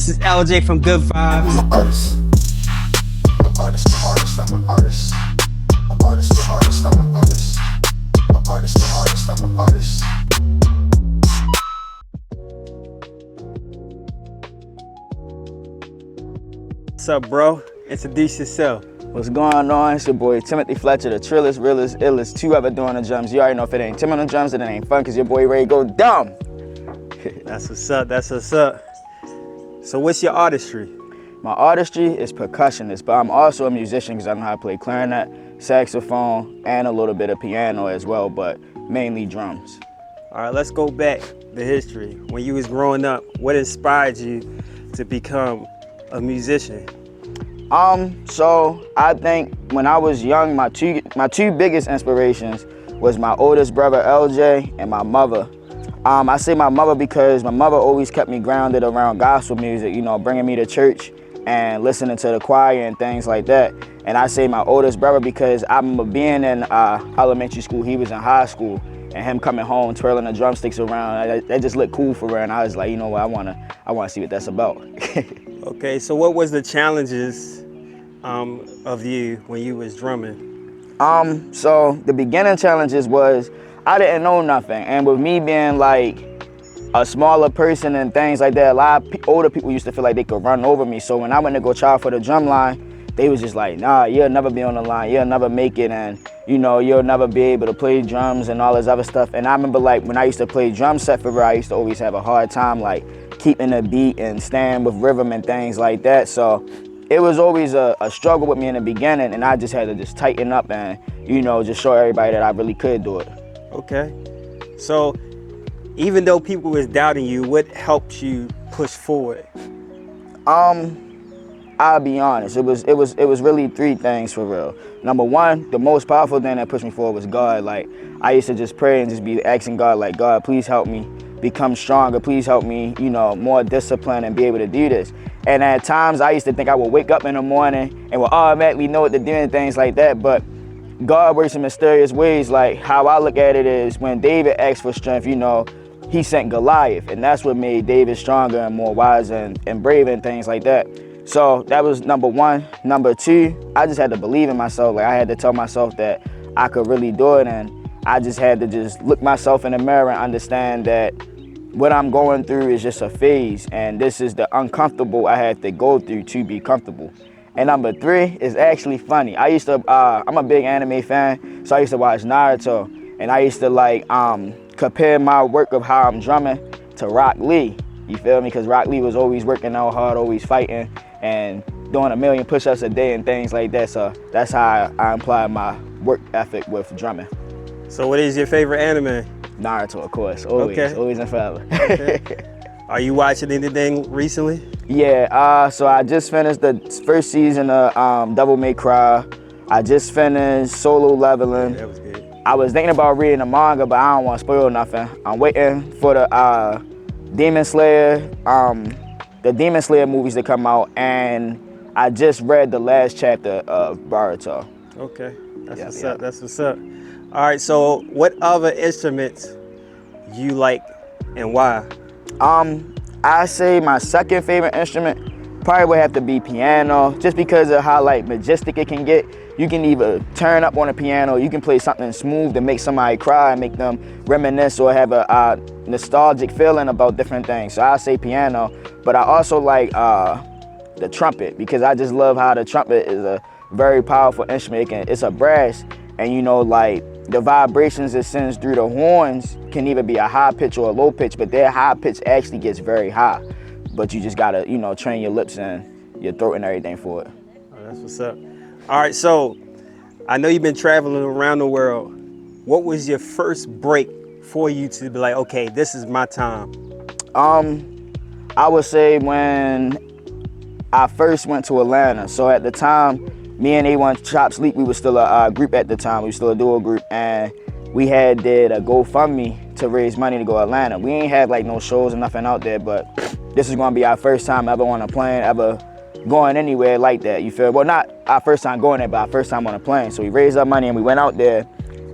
This is LJ from Good Vibes. I'm an artist. I'm an artist, I'm an artist. I'm an artist, I'm an artist. I'm an artist, I'm an artist. What's up, bro? Introduce yourself. What's going on? It's your boy Timothy Fletcher, the trillest, realest, illest, two ever doing the drums. You already know if it ain't Tim on the drums, then it ain't fun, cause your boy ready to go dumb. That's what's up, that's what's up. So what's your artistry? My artistry is percussionist, but I'm also a musician because I know how to play clarinet, saxophone, and a little bit of piano as well, but mainly drums. All right, let's go back to history. When you was growing up, what inspired you to become a musician? So I think when I was young, my two biggest inspirations was my oldest brother LJ and my mother. I say my mother because my mother always kept me grounded around gospel music, you know, bringing me to church and listening to the choir and things like that. And I say my oldest brother because I remember being in elementary school, he was in high school, and him coming home twirling the drumsticks around, that just looked cool for her, and I was like, you know what, I wanna see what that's about. Okay, so what was the challenges of you when you was drumming? So the beginning challenges was I didn't know nothing, and with me being like a smaller person and things like that, a lot of older people used to feel like they could run over me. So when I went to go try for the drum line, they was just like, nah, you'll never be on the line, you'll never make it, and you know, you'll never be able to play drums and all this other stuff. And I remember like when I used to play drum set for her, I used to always have a hard time like keeping the beat and staying with rhythm and things like that. So it was always a struggle with me in the beginning, and I just had to just tighten up and, you know, just show everybody that I really could do it. Okay, so even though people was doubting you, what helped you push forward? I'll be honest, it was really three things for real. Number one, the most powerful thing that pushed me forward was God. Like, I used to just pray and just be asking God, like, God, please help me become stronger. Please help me, you know, more disciplined and be able to do this. And at times I used to think I would wake up in the morning and would automatically know what to do and things like that. But God works in mysterious ways. Like, how I look at it is when David asked for strength, you know, he sent Goliath, and that's what made David stronger and more wise and brave and things like that. So that was number one. Number two, I just had to believe in myself. Like, I had to tell myself that I could really do it, and I just had to just look myself in the mirror and understand that what I'm going through is just a phase, and this is the uncomfortable I had to go through to be comfortable. And number three is actually funny. I used to, I'm a big anime fan, so I used to watch Naruto, and I used to like compare my work of how I'm drumming to Rock Lee. You feel me? Because Rock Lee was always working out hard, always fighting, and doing 1,000,000 push-ups a day and things like that. So that's how I apply my work ethic with drumming. So what is your favorite anime? Naruto, of course, always, Okay. always and forever. Okay. Are you watching anything recently? Yeah, so I just finished the first season of Devil May Cry. I just finished Solo Leveling. That was good. I was thinking about reading the manga, but I don't want to spoil nothing. I'm waiting for the Demon Slayer movies to come out, and I just read the last chapter of Boruto. Okay, that's Yeah, what's yeah. up, that's what's up. All right, so what other instruments you like and why? I say my second favorite instrument probably would have to be piano, just because of how like majestic it can get. You can either turn up on a piano, you can play something smooth to make somebody cry and make them reminisce or have a nostalgic feeling about different things. So I say piano, but I also like the trumpet, because I just love how the trumpet is a very powerful instrument. It's a brass, and you know, like the vibrations it sends through the horns can either be a high pitch or a low pitch, but their high pitch actually gets very high. But you just gotta, you know, train your lips and your throat and everything for it. Oh, that's what's up. All right, so I know you've been traveling around the world. What was your first break for you to be like, okay, this is my time? I would say when I first went to Atlanta. So at the time, me and A1 Chop Sleep, we were still a group at the time. We were still a duo group, and we had did a GoFundMe to raise money to go to Atlanta. We ain't had like no shows or nothing out there, but this is gonna be our first time ever on a plane, ever going anywhere like that, you feel? Well, not our first time going there, but our first time on a plane. So we raised our money and we went out there,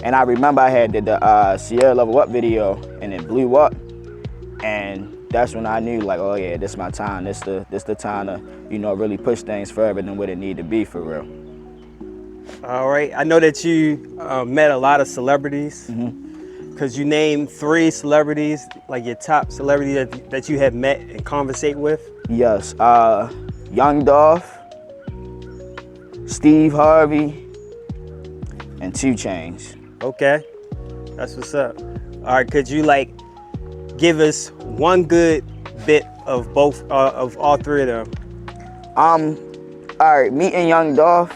and I remember I had did the Sierra Level Up video, and it blew up. And that's when I knew like, oh yeah, this is my time. This the time to, you know, really push things further than what it need to be for real. All right. I know that you met a lot of celebrities. Could you name 3 celebrities, like your top celebrity that you have met and conversate with? Yes, Young Dolph, Steve Harvey, and 2 Chainz. Okay, that's what's up. All right, could you like give us one good bit of both of all 3 of them? All right, meeting Young Dolph,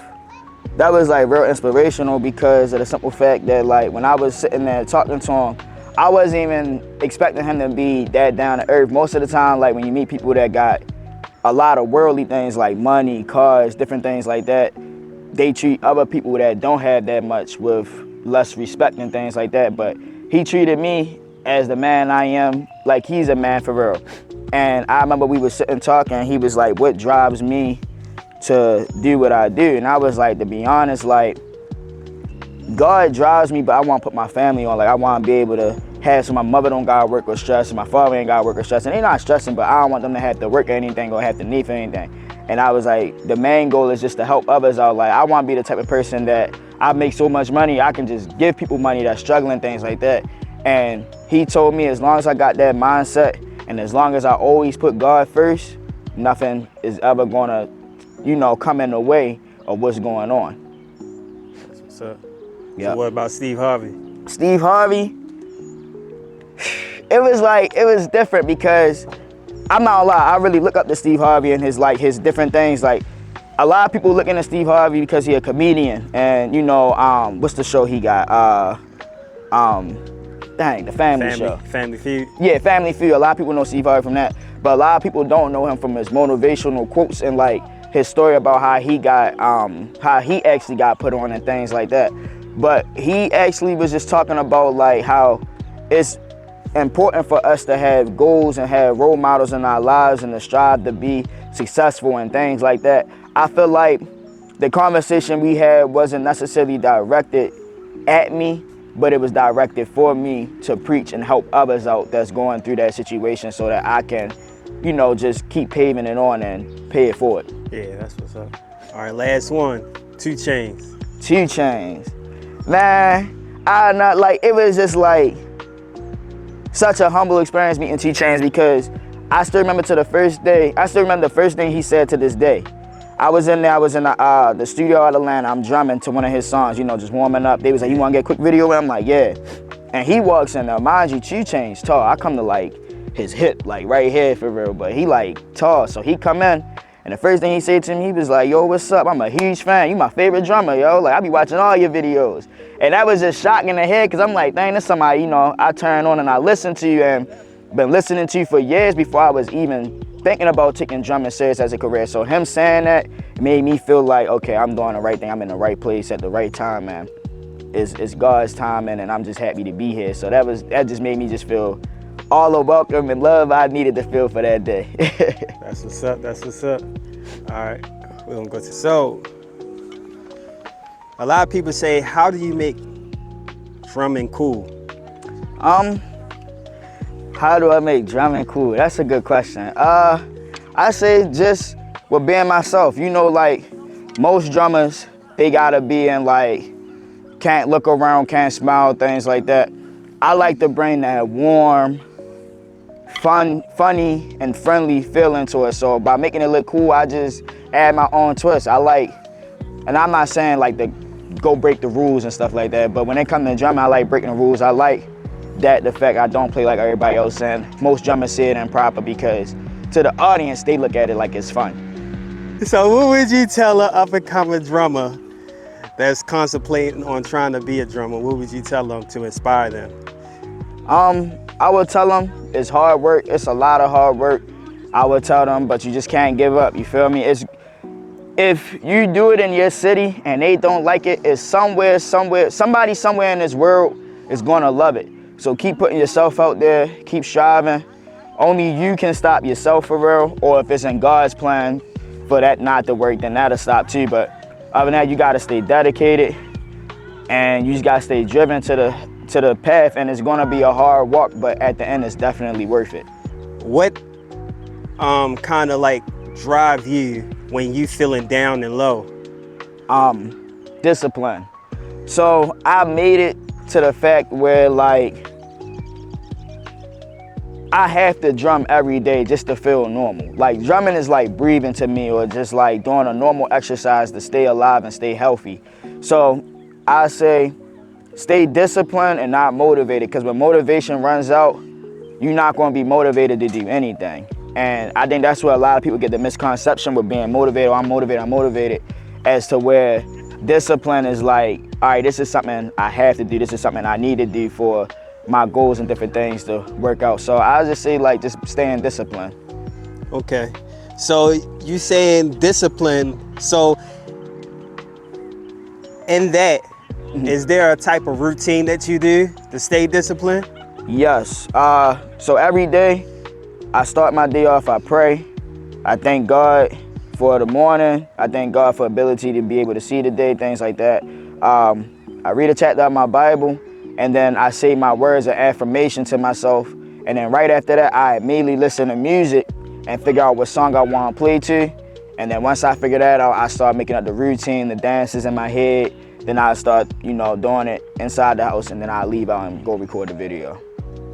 that was like real inspirational because of the simple fact that like when I was sitting there talking to him, I wasn't even expecting him to be that down to earth. Most of the time, like when you meet people that got a lot of worldly things like money, cars, different things like that, they treat other people that don't have that much with less respect and things like that. But he treated me as the man I am, like he's a man for real. And I remember we were sitting talking, and he was like, what drives me to do what I do? And I was like, to be honest, like, God drives me, but I want to put my family on. Like, I want to be able to have, so my mother don't got to work or stress, and my father ain't got to work or stress. And they not stressing, but I don't want them to have to work or anything or have to need for anything. And I was like, the main goal is just to help others out. Like, I want to be the type of person that I make so much money, I can just give people money that's struggling, things like that. And he told me as long as I got that mindset, and as long as I always put God first, nothing is ever going to, you know, come in the way of what's going on. That's what's up. Yeah. So what about Steve Harvey? Steve Harvey, it was different because I'm not gonna lie, I really look up to Steve Harvey and his different things. Like, a lot of people looking at Steve Harvey because he's a comedian, and you know, what's the show he got? The Family Show. Family Feud. Yeah, Family Feud. A lot of people know Steve Harvey from that, but a lot of people don't know him from his motivational quotes and like his story about how he actually got put on and things like that. But he actually was just talking about like how it's important for us to have goals and have role models in our lives and to strive to be successful and things like that. I feel like the conversation we had wasn't necessarily directed at me, but it was directed for me to preach and help others out that's going through that situation so that I can, you know, just keep paving it on and pay it forward. Yeah, that's what's up. All right, last one, 2 Chainz. 2 Chainz. Man, it was just like such a humble experience meeting 2 Chainz because I still remember the first thing he said to this day. I was in the studio at Atlanta. I'm drumming to one of his songs, you know, just warming up. They was like, you want to get a quick video? And I'm like, yeah. And he walks in there. Mind you, 2 Chainz tall. I come to like his hip, like right here for real. But he like tall. So he come in, and the first thing he said to me, he was like, yo, what's up? I'm a huge fan. You my favorite drummer, yo. Like, I be watching all your videos. And that was just shocking to hear because I'm like, dang, this somebody, you know, I turn on and I listen to you and been listening to you for years before I was even thinking about taking drumming serious as a career. So him saying that made me feel like, okay, I'm doing the right thing. I'm in the right place at the right time, man. It's God's timing, and I'm just happy to be here. So that just made me just feel all the welcome and love I needed to feel for that day. That's what's up. That's what's up. All right, we're gonna go to, so a lot of people say, how do you make drumming cool? How do I make drumming cool? That's a good question. I say just with being myself. You know, like most drummers, they gotta be in like, can't look around, can't smile, things like that. I like to bring that warm, funny, and friendly feeling to it. So by making it look cool, I just add my own twist. And I'm not saying like to go break the rules and stuff like that, but when it comes to drumming, I like breaking the rules. I like that the fact I don't play like everybody else, and most drummers see it improper because to the audience, they look at it like it's fun. So what would you tell an up-and-coming drummer that's contemplating on trying to be a drummer? What would you tell them to inspire them? I would tell them it's hard work. It's a lot of hard work. I would tell them, but you just can't give up. You feel me? If you do it in your city and they don't like it, it's somebody somewhere in this world is gonna love it. So keep putting yourself out there, keep striving. Only you can stop yourself for real, or if it's in God's plan for that not to work, then that'll stop too. But other than that, you gotta stay dedicated and you just gotta stay driven to the path, and it's gonna be a hard walk, but at the end, it's definitely worth it. what kind of like drive you when you feeling down and low? Discipline. So I made it to the fact where like I have to drum every day just to feel normal. Like drumming is like breathing to me, or just like doing a normal exercise to stay alive and stay healthy. So I say stay disciplined and not motivated, because when motivation runs out, you're not going to be motivated to do anything. And I think that's where a lot of people get the misconception with being motivated. I'm motivated, as to where discipline is like, all right, this is something I have to do. This is something I need to do for my goals and different things to work out. So I just say like, just staying disciplined. Okay. So you saying discipline. So in that, is there a type of routine that you do to stay disciplined? Yes. So every day I start my day off, I pray. I thank God for the morning. I thank God for ability to be able to see the day, things like that. I read a chapter of my Bible, and then I say my words of affirmation to myself. And then right after that, I immediately listen to music and figure out what song I want to play to. And then once I figure that out, I start making up the routine, the dances in my head. Then I start, doing it inside the house, and then I leave out and go record the video.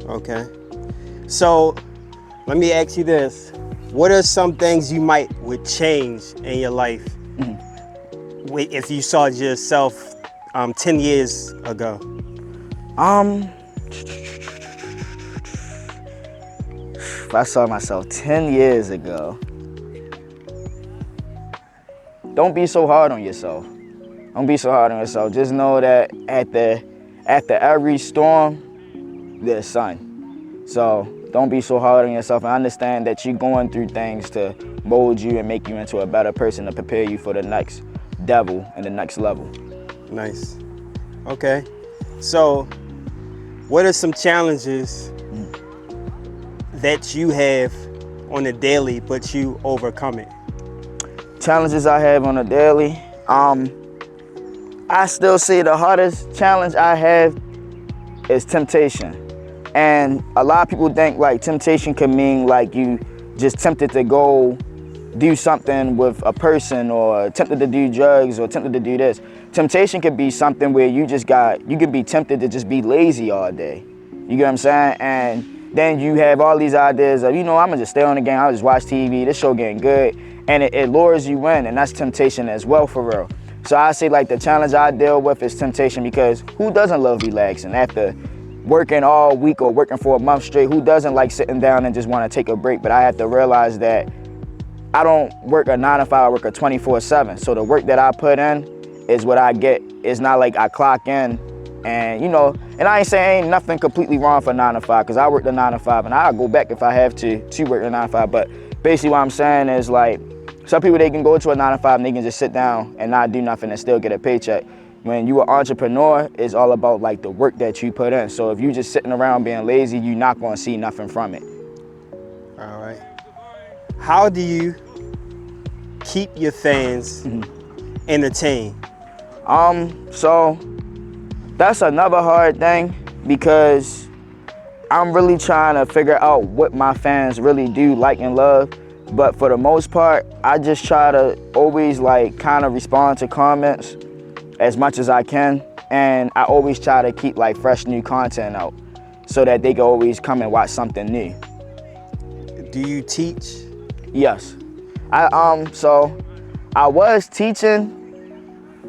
Okay. So let me ask you this. What are some things you would change in your life if you saw yourself 10 years ago? If I saw myself 10 years ago, don't be so hard on yourself. Don't be so hard on yourself. Just know that after every storm, there's sun. So don't be so hard on yourself, and understand that you're going through things to mold you and make you into a better person, to prepare you for the next level and the next level. Nice. Okay. So what are some challenges that you have on a daily, but you overcome it? Challenges I have on a daily, I still say the hardest challenge I have is temptation. And a lot of people think like temptation can mean like you just tempted to go do something with a person, or tempted to do drugs, or tempted to do this. Temptation could be something where you could be tempted to just be lazy all day. You get what I'm saying? And then you have all these ideas of, I'm gonna just stay on the game, I'll just watch TV, this show getting good. And it lures you in, and that's temptation as well, for real. So I say like the challenge I deal with is temptation, because who doesn't love relaxing after working all week or working for a month straight? Who doesn't like sitting down and just want to take a break? But I have to realize that I don't work a 9-to-5, I work a 24/7. So the work that I put in is what I get. It's not like I clock in and, and I ain't saying ain't nothing completely wrong for 9-to-5, because I work the 9-to-5 and I'll go back if I have to work the 9-to-5. But basically what I'm saying is like, some people, they can go to a 9-to-5 and they can just sit down and not do nothing and still get a paycheck. When you're an entrepreneur, it's all about like the work that you put in. So if you just sitting around being lazy, you're not gonna see nothing from it. All right. How do you keep your fans entertained? So that's another hard thing, because I'm really trying to figure out what my fans really do like and love. But for the most part, I just try to always like kind of respond to comments as much as I can. And I always try to keep like fresh new content out so that they can always come and watch something new. Do you teach? Yes. So I was teaching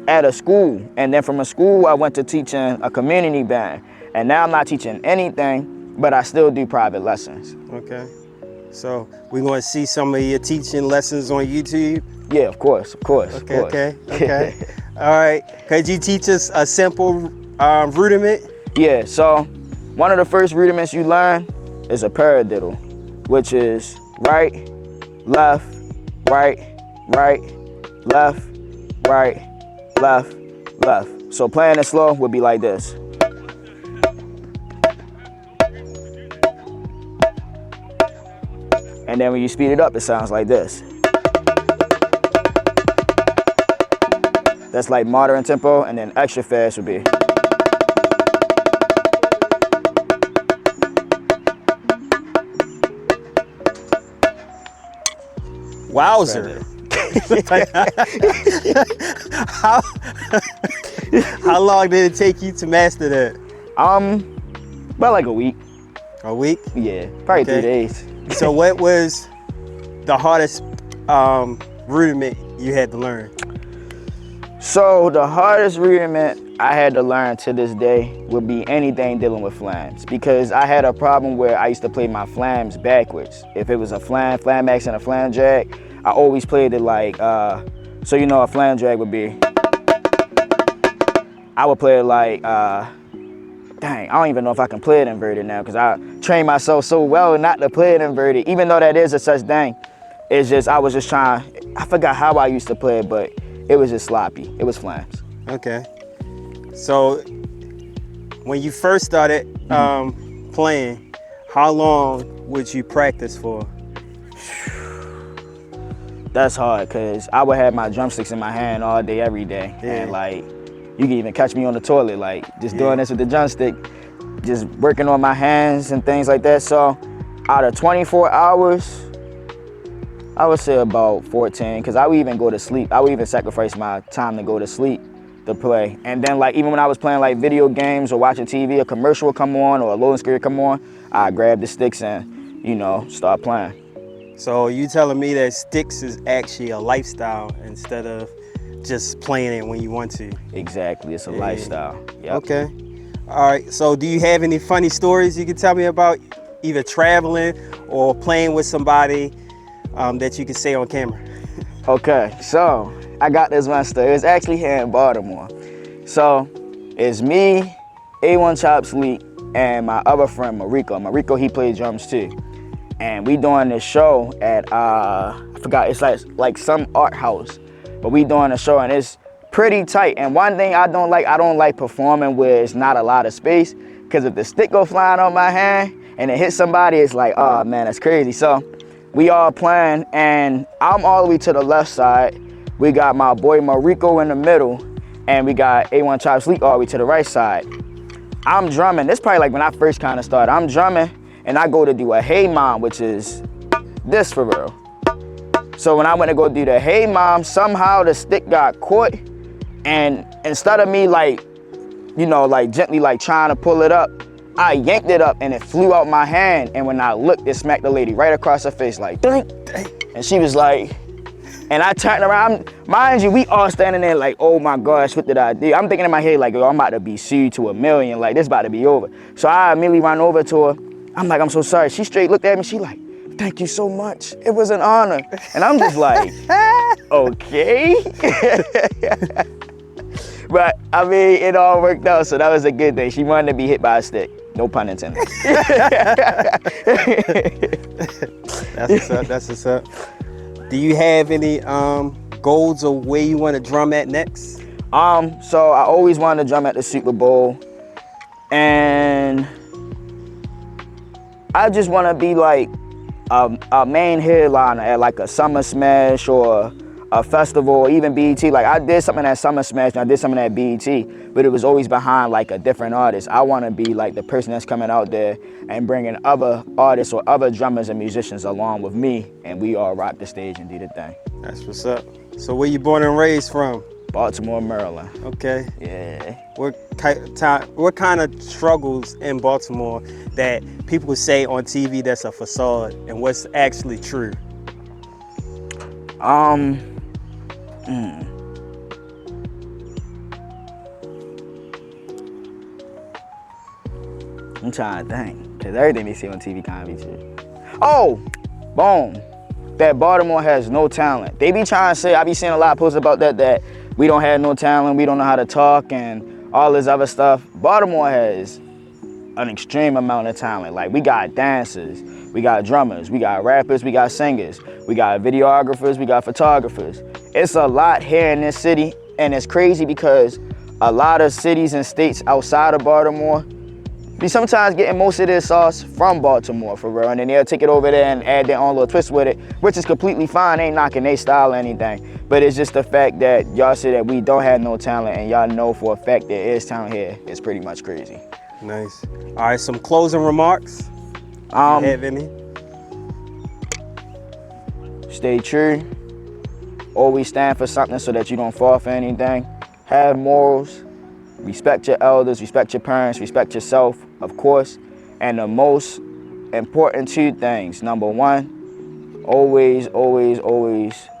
at a school, and then from a school I went to teaching a community band. And now I'm not teaching anything, but I still do private lessons. Okay. So we're going to see some of your teaching lessons on YouTube? Yeah, of course. Okay. All right. Could you teach us a simple rudiment? Yeah, so one of the first rudiments you learn is a paradiddle, which is right, left, right, right, left, right, left, left. So playing it slow would be like this. And then when you speed it up, it sounds like this. That's like moderate tempo, and then extra fast would be. Wowzer. how, how long did it take you to master that? About like a week. A week? Yeah, probably Okay. 3 days. So what was the hardest rudiment you had to learn? So the hardest rudiment I had to learn to this day would be anything dealing with flams, because I had a problem where I used to play my flams backwards. If it was a flam max and a flam drag, I always played it like, so you know a flam drag would be, I would play it like, dang, I don't even know if I can play it inverted now, because I trained myself so well not to play it inverted, even though that is a such thing. It's just, I was just trying, I forgot how I used to play it, but it was just sloppy. It was flams. Okay. So when you first started playing, how long would you practice for? That's hard, because I would have my drumsticks in my hand all day, every day. Yeah. And like, you can even catch me on the toilet, like just doing this with the drumstick, just working on my hands and things like that. So out of 24 hours, I would say about 14, because I would even go to sleep. I would even sacrifice my time to go to sleep to play. And then like, even when I was playing like video games or watching TV, a commercial would come on or a loading screen would come on, I'd grab the sticks and, you know, start playing. So you telling me that sticks is actually a lifestyle instead of just playing it when you want to? Exactly, it's a lifestyle. Yep. Okay. All right, so do you have any funny stories you can tell me about either traveling or playing with somebody that you can say on camera? Okay, so I got this one story. It's actually here in Baltimore. So it's me, A1 Chop Sleep, and my other friend, Mariko. Mariko, he plays drums too. And we doing this show at, I forgot, it's like some art house. But we doing a show and it's pretty tight. And one thing I don't like performing where it's not a lot of space, because if the stick go flying on my hand and it hits somebody, it's like, oh man, that's crazy. So we all playing and I'm all the way to the left side. We got my boy Mariko in the middle and we got A1 Chop Sleep all the way to the right side. I'm drumming. This is probably like when I first kind of started. I'm drumming and I go to do a hey mom, which is this for real. So when I went to go do the hey mom, somehow the stick got caught, and instead of me like, you know, like gently like trying to pull it up, I yanked it up and it flew out my hand, and when I looked, it smacked the lady right across her face like, ding, and she was like, and I turned around, mind you, we all standing there like, oh my gosh, what did I do? I'm thinking in my head like, yo, I'm about to be sued to $1 million, like this about to be over. So I immediately ran over to her. I'm like, I'm so sorry. She straight looked at me, she like, thank you so much. It was an honor. And I'm just like, okay. But I mean, it all worked out, so that was a good thing. She wanted to be hit by a stick. No pun intended. That's what's up, that's what's up. Do you have any goals of where you want to drum at next? So I always wanted to drum at the Super Bowl, and I just want to be like a main headliner at like a Summer Smash or a festival, or even BET. Like I did something at Summer Smash and I did something at BET, but it was always behind like a different artist. I want to be like the person that's coming out there and bringing other artists or other drummers and musicians along with me, and we all rock the stage and do the thing. That's what's up. So where you born and raised from? Baltimore, Maryland. Okay. Yeah. What kind of struggles in Baltimore that people say on TV that's a facade, and what's actually true? I'm trying to think, because everything they see on TV kind of be true. Oh, boom. That Baltimore has no talent. They be trying to say, I be seeing a lot of posts about that we don't have no talent, we don't know how to talk, and all this other stuff. Baltimore has an extreme amount of talent. Like, we got dancers, we got drummers, we got rappers, we got singers, we got videographers, we got photographers. It's a lot here in this city, and it's crazy because a lot of cities and states outside of Baltimore be sometimes getting most of their sauce from Baltimore, for real, and then they'll take it over there and add their own little twist with it, which is completely fine. Ain't knocking their style or anything, but it's just the fact that y'all say that we don't have no talent, and y'all know for a fact there is talent here. It's pretty much crazy. Nice. All right, some closing remarks. You have any? Stay true. Always stand for something so that you don't fall for anything. Have morals. Respect your elders, respect your parents, respect yourself, of course. And the most important 2 things. Number 1, always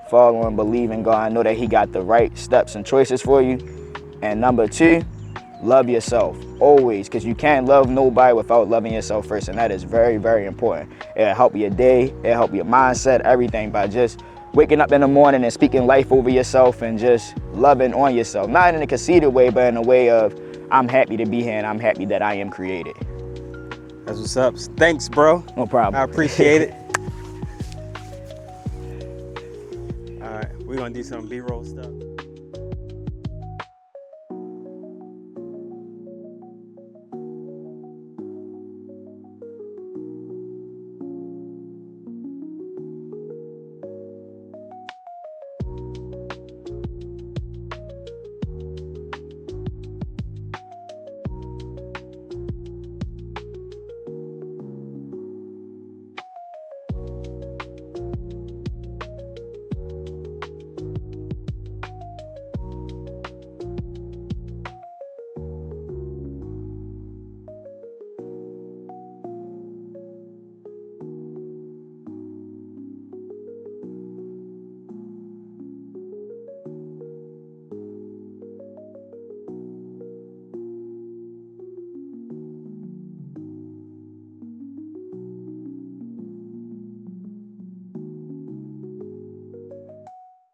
follow and believe in God. Know that He got the right steps and choices for you. And number 2, love yourself. Always, because you can't love nobody without loving yourself first. And that is very important. It'll help your day, it'll help your mindset, everything by just waking up in the morning and speaking life over yourself and just loving on yourself. Not in a conceited way, but in a way of, I'm happy to be here and I'm happy that I am created. That's what's up. Thanks, bro. No problem. I appreciate it. All right, we're gonna do some B-roll stuff.